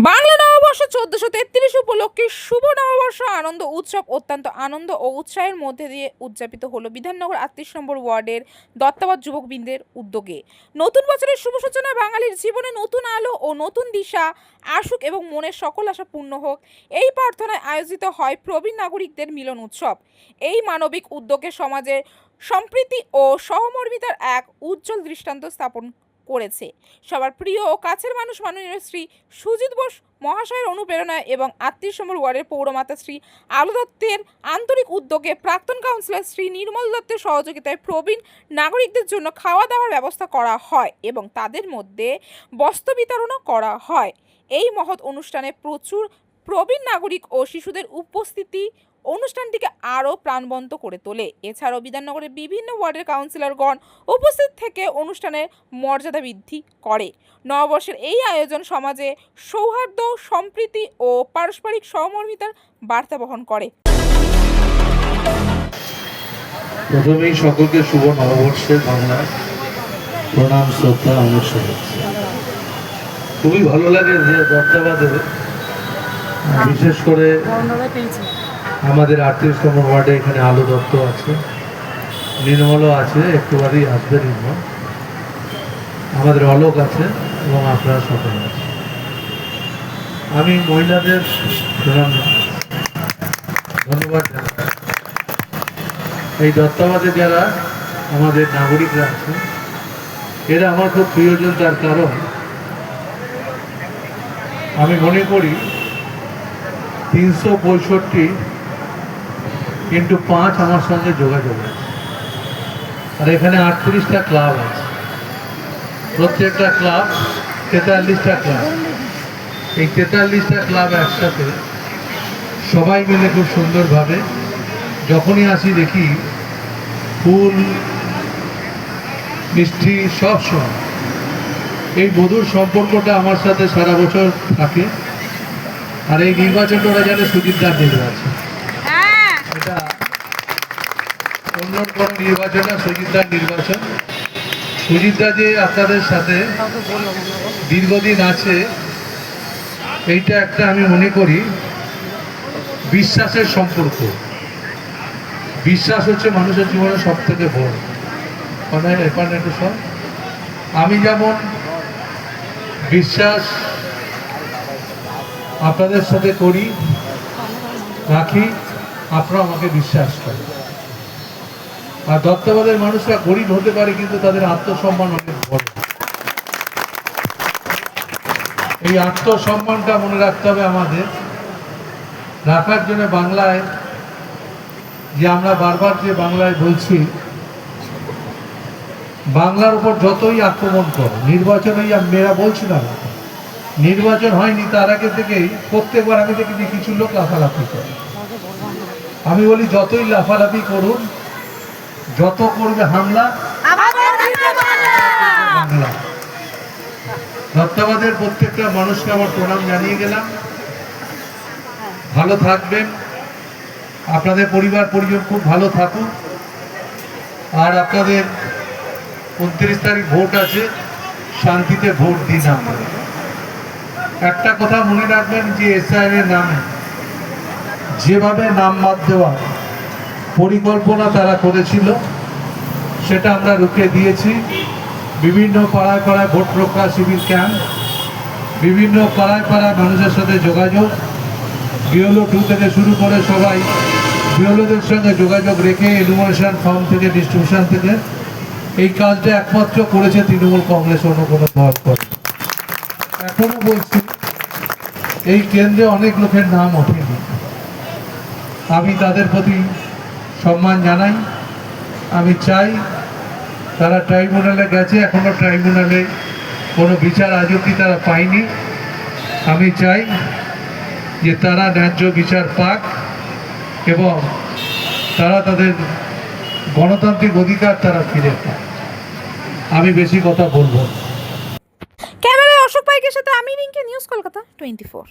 বাংলা নববর্ষ ১৪৩৩ উপলক্ষে শুভ নববর্ষ আনন্দ উৎসব অত্যন্ত আনন্দ ও উৎসাহের মধ্যে দিয়ে উদযাপিত হলো বিধাননগর ৩৮ নম্বর ওয়ার্ডের দত্তাবাদ যুবকবৃন্দের উদ্যোগে। নতুন বছরের শুভ সূচনায় বাঙালির জীবনে নতুন আলো ও নতুন দিশা আসুক এবং মনের সকল আশা পূর্ণ হোক, এই প্রার্থনায় আয়োজিত হয় প্রবীণ নাগরিকদের মিলন উৎসব। এই মানবিক উদ্যোগে সমাজের সম্প্রীতি ও সহমর্মিতার এক উজ্জ্বল দৃষ্টান্ত স্থাপন করেছে। সবার প্রিয় ও কাছের মানুষ মাননীয় শ্রী সুজিত বোস মহাশয়ের অনুপ্রেরণায় এবং ৩৮ নম্বর ওয়ার্ডের পৌরমাতা শ্রী আলো দত্তের আন্তরিক উদ্যোগে প্রাক্তন কাউন্সিলর শ্রী নির্মল দত্তের সহযোগিতায় প্রবীণ নাগরিকদের জন্য খাওয়া দাওয়ার ব্যবস্থা করা হয় এবং তাদের মধ্যে বস্ত্র বিতরণও করা হয়। এই মহৎ অনুষ্ঠানে প্রচুর প্রবীণ নাগরিক ও শিশুদের উপস্থিতি অনুষ্ঠানটিকে আরও প্রাণবন্ত করে তোলে। এছাড়াও বিধাননগরের বিভিন্ন ওয়ার্ডের কাউন্সিলরগণ উপস্থিত থেকে অনুষ্ঠানের মর্যাদা বৃদ্ধি করে। নববর্ষের এই আয়োজন সমাজে সৌহার্দ্য, সম্প্রীতি ও পারস্পরিক সহমর্মিতার বার্তা বহন করে। প্রথমেই সকলকে শুভ নববর্ষের বাংলা প্রণাম, শ্রদ্ধা, অনেক শুভেচ্ছা। খুবই ভালো লাগে যে দত্তাবাদে বিশেষ করে আমাদের ৩৮ নম্বর ওয়ার্ডে এখানে আলো দত্ত আছে, নির্মলও আছে, একটুবারই আসবে নির্মল, আমাদের অলোক আছে এবং আপনারা সকলে আছে। আমি মহিলাদের প্রণাম ধন্যবাদ জানাই। এই দত্তাবাদে যারা আমাদের নাগরিকরা আছে এরা আমার খুব প্রিয়জন, তার কারণ আমি মনে করি ৩৬৫x৫ আমার সঙ্গে যোগাযোগ আছে। আর এখানে ৩৮টা ক্লাব আছে, প্রত্যেকটা ক্লাব ৪৩টা ক্লাব। এই ৪৩টা ক্লাব একসাথে সবাই মিলে খুব সুন্দরভাবে যখনই আসি দেখি ফুল মিষ্টি সব সময়। এই মধুর সম্পর্কটা আমার সাথে সারা বছর থাকে। আর এই নির্বাচনটা ওরা জানে সুজিতদার নির্বাচন, এটা অন্য কোনো নির্বাচন না, সুজিতদার নির্বাচন। সুজিতদা যে আপনাদের সাথে দীর্ঘদিন আছে, এইটা একটা আমি মনে করি বিশ্বাসের সম্পর্ক। বিশ্বাস হচ্ছে মানুষের জীবনে সব থেকে বড়। আমি যেমন বিশ্বাস আপনাদের সাথে করি, রাখি, আপনারা আমাকে বিশ্বাস করেন। আর দত্তাবাদের মানুষরা গরিব হতে পারে, কিন্তু তাদের আত্মসম্মান অনেক বড়। এই আত্মসম্মানটা মনে রাখতে হবে আমাদের। রাখার জন্য বাংলায় যে আমরা বারবার যে বাংলায় বলছি, বাংলার উপর যতই আক্রমণ করো, নির্বাচন ওই মেয়েরা বলছিলাম নির্বাচন হয়নি তার আগে থেকেই প্রত্যেকবার আমি দেখি কিছু লোক লাফালাফি করে। আমি বলি যতই লাফালাফি করুন, যত করবে হামলা বাংলা। দত্তাবাদের প্রত্যেকটা মানুষকে আমার প্রণাম জানিয়ে গেলাম। ভালো থাকবেন, আপনাদের পরিবার পরিজন খুব ভালো থাকুন। আর আপনাদের ২৯ তারিখ ভোট আছে, শান্তিতে ভোট দিন। আপনারা একটা কথা মনে রাখবেন যে এসআইআর এর নামে যেভাবে নাম বাদ দেওয়া পরিকল্পনা তারা করেছিল, সেটা আমরা রুখে দিয়েছি। বিভিন্ন পাড়ায় পাড়ায় ভোট রক্ষা শিবির ক্যাম্প, বিভিন্ন পাড়ায় পাড়ায় মানুষের সাথে যোগাযোগ, বিএলও 2 থেকে শুরু করে সবাই বিএলওদের সঙ্গে যোগাযোগ রেখে এনুমারেশন ফর্ম থেকে ডিস্ট্রিবিউশন থেকে এই কাজটা একমাত্র করেছে তৃণমূল কংগ্রেস, অন্য কোনো দল করে। এখনো বলছি এই কেন্দ্রে অনেক লোকের নাম ওঠেনি, আমি তাদের প্রতি সম্মান জানাই। আমি চাই তারা ট্রাইব্যুনালে গেছে, এখনো ট্রাইব্যুনালে কোনো বিচার আজ অবধি তারা পায়নি। আমি চাই যে তারা ন্যায্য বিচার পাক এবং তারা তাদের গণতান্ত্রিক অধিকার তারা ফিরে পায়। আমি বেশি কথা বলবো। ক্যামেরায় অশোক পাইকের সাথে আমি রিঙ্কি, নিউজ কলকাতা 24।